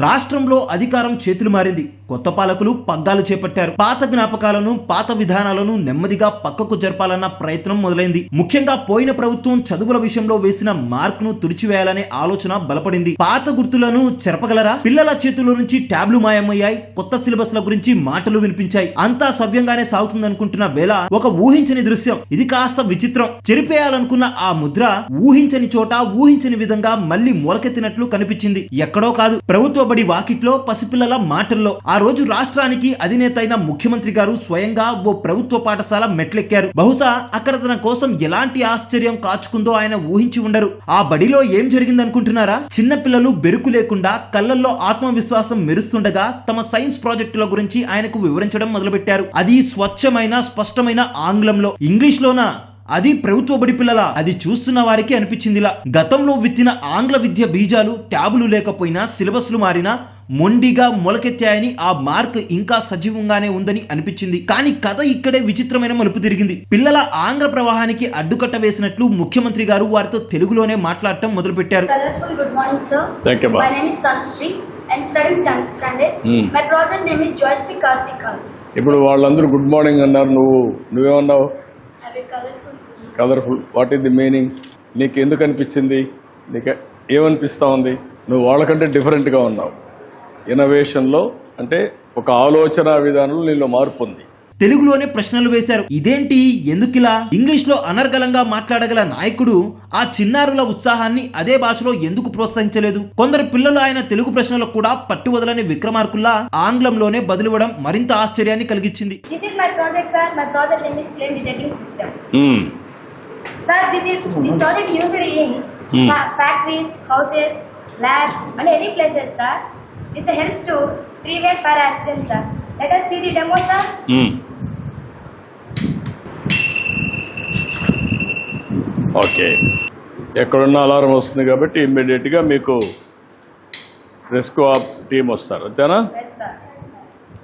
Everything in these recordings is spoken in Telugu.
రాష్ట్రంలో అధికారం చేతులు మారింది. కొత్త పాలకులు పగ్గాలు చేపట్టారు. పాత జ్ఞాపకాలను, పాత విధానాలను నెమ్మదిగా పక్కకు జరపాలన్న ప్రయత్నం మొదలైంది. ముఖ్యంగా పోయిన ప్రభుత్వం చదువుల విషయంలో వేసిన మార్కును తుడిచివేయాలనే ఆలోచన బలపడింది. పాత గుర్తులను చెరపగలరా? పిల్లల చేతుల్లో నుంచి ట్యాబ్లు మాయమయ్యాయి. కొత్త సిలబస్ల గురించి మాటలు వినిపించాయి. అంతా సవ్యంగానే సాగుతుందనుకుంటున్న వేళ ఒక ఊహించని దృశ్యం. ఇది కాస్త విచిత్రం. చెరిపేయాలనుకున్న ఆ ముద్ర ఊహించని చోట, ఊహించని విధంగా మళ్ళీ మొలకెత్తినట్లు కనిపించింది. ఎక్కడో కాదు, ప్రభుత్వ బడి వాకిట్లో, పసిపిల్లల మాటల్లో. ఆ రోజు రాష్ట్రానికి అధినేత అయిన ముఖ్యమంత్రి గారు స్వయంగా ఓ ప్రభుత్వ పాఠశాల మెట్లెక్కారు. బహుశా అక్కడ తన కోసం ఎలాంటి ఆశ్చర్యం కాచుకుందో ఆయన ఊహించి ఉండరు. ఆ బడిలో ఏం జరిగిందనుకుంటున్నారా? చిన్న పిల్లలు బెరుకు లేకుండా కళ్ళల్లో ఆత్మవిశ్వాసం మెరుస్తుండగా తమ సైన్స్ ప్రాజెక్టుల గురించి ఆయనకు వివరించడం మొదలుపెట్టారు. అది స్వచ్ఛమైన, స్పష్టమైన ఆంగ్లంలో. ఇంగ్లీష్ లోనా? అది ప్రభుత్వ బడి పిల్లల? అది చూస్తున్న వారికి అనిపించిందిలా. గతంలో విత్తిన ఆంగ్ల విద్య బీజాలు ట్యాబులు లేకపోయినా, సిలబస్లు మారినా మొండిగా మొలకెత్తాయని, ఆ మార్క్ ఇంకా సజీవంగానే ఉందని అనిపించింది. కానీ కథ ఇక్కడే విచిత్రమైన మలుపు తిరిగింది. పిల్లల ఆంగ్ల ప్రవాహానికి అడ్డుకట్ట వేసినట్లు ముఖ్యమంత్రి గారు వారితో తెలుగులోనే మాట్లాడటం మొదలుపెట్టారు. Good morning, sir. Thank you, My name is Tanushree. I'm studying 7th standard. My project name is Joystick Kasika. ఇప్పుడు వాళ్ళందరూ గుడ్ మార్నింగ్ అన్నారు, నువ్వేమన్నావు? Have a colorful. Colourful. What is the meaning? నీకు ఎందుకు అనిపించింది? నీకు ఏమనిపిస్తూ ఉంది? నువ్వు వాళ్ళకంటే డిఫరెంట్గా ఉన్నావు. ఇన్నోవేషన్లో అంటే ఒక ఆలోచన విధానంలో నీలో మార్పు ఉంది. తెలుగులోనే ప్రశ్నలు వేశారు. ఇదేంటి, ఎందుకిలా? ఇంగ్లీష్ లో అనర్గళంగా మాట్లాడగల నాయకుడు ఆ చిన్నారుల ఉత్సాహాన్ని అదే భాషలో ఎందుకు ప్రోత్సహించలేదు? కొందరు పిల్లలు ఆయన తెలుగు ప్రశ్నలకు కూడా పట్టువదలని విక్రమార్కుల్లా ఆంగ్లంలోనే బదులివ్వడం మరింత ఆశ్చర్యాన్ని కలిగించింది. This is my project, sir. My project name is flame detecting system. Sir, this project used in factories, houses, labs, and any places, sir. This helps to prevent fire accidents, sir. Let us see the demo, sir. Okay, ఎక్కడున్న అలారం వస్తుంది కాబట్టి ఇమ్మీడియట్గా మీకు రెస్క్యూ టీం వస్తారు, అంతేనా? Yes, sir.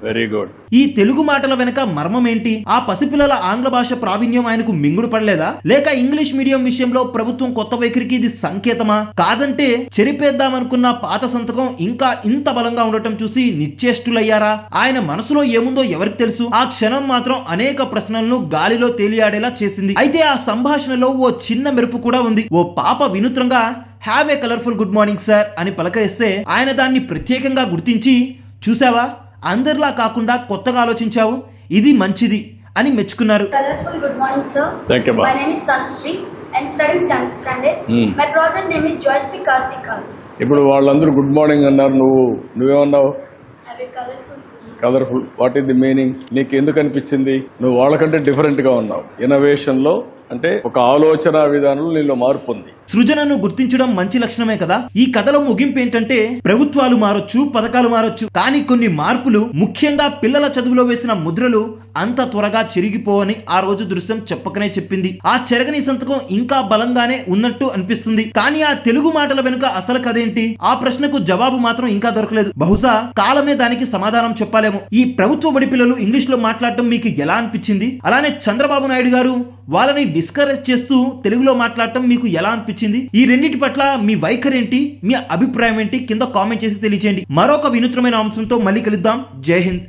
Very good. ఈ తెలుగు మాటల వెనక మర్మం ఏంటి? ఆ పసిపిల్లల ఆంగ్ల భాష ప్రావీణ్యం ఆయనకు మింగుడు పడలేదా? లేక ఇంగ్లీష్ మీడియం విషయంలో ప్రభుత్వం కొత్త వైఖరికి ఇది సంకేతమా? కాదంటే చెరిపేద్దామనుకున్న పాత సంతకం ఇంకా ఇంత బలంగా ఉండటం చూసి నిశ్చేష్టులయ్యారా? ఆయన మనసులో ఏముందో ఎవరికి తెలుసు? ఆ క్షణం మాత్రం అనేక ప్రశ్నలను గాలిలో తేలియాడేలా చేసింది. అయితే ఆ సంభాషణలో ఓ చిన్న మెరుపు కూడా ఉంది. ఓ పాప వినూత్నంగా have a colourful good morning sir అని పలకరిస్తే ఆయన దాన్ని ప్రత్యేకంగా గుర్తించి, చూసావా, అందరిలా కాకుండా కొత్తగా ఆలోచించావు, ఇది మంచిది అని మెచ్చుకున్నారు. Colorful good morning, sir. Thank you, My name is Tanushree. I'm studying 7th standard. My project name is Joystick Kasika. ఇప్పుడు వాళ్ళందరూ గుడ్ మార్నింగ్ అన్నారు, నువ్వేమన్నావు? Have a colorful. Colourful. What is the meaning? నీకు ఎందుకు అనిపించింది? నువ్వు వాళ్ళకంటే డిఫరెంట్గా ఉన్నావు. ఇన్నోవేషన్లో అంటే ఒక ఆలోచన విధానంలో నీలో మార్పు ఉంది. సృజనను గుర్తించడం మంచి లక్షణమే కదా. ఈ కథలో ముగింపు ఏంటంటే, ప్రభుత్వాలు మారొచ్చు, పథకాలు మారొచ్చు, కానీ కొన్ని మార్పులు, ముఖ్యంగా పిల్లల చదువులో వేసిన ముద్రలు అంత త్వరగా చెరిగిపోవని ఆ రోజు దృశ్యం చెప్పకనే చెప్పింది. ఆ చెరగని సంతకం ఇంకా బలంగానే ఉన్నట్టు అనిపిస్తుంది. కానీ ఆ తెలుగు మాటల వెనుక అసలు కథేంటి? ఆ ప్రశ్నకు జవాబు మాత్రం ఇంకా దొరకలేదు. బహుశా కాలమే దానికి సమాధానం చెప్పాలేమో. ఈ ప్రభుత్వ బడి పిల్లలు ఇంగ్లీష్ లో మాట్లాడటం మీకు ఎలా అనిపించింది? అలానే చంద్రబాబు నాయుడు గారు వాళ్ళని డిస్కరేజ్ చేస్తూ తెలుగులో మాట్లాడటం మీకు ఎలా అనిపించింది? ఈ రెండింటి పట్ల మీ వైఖరి ఏంటి? మీ అభిప్రాయం ఏంటి? కింద కామెంట్ చేసి తెలియజేయండి. మరొక వినూత్నమైన అంశంతో మళ్ళీ కలుద్దాం. జై హింద్.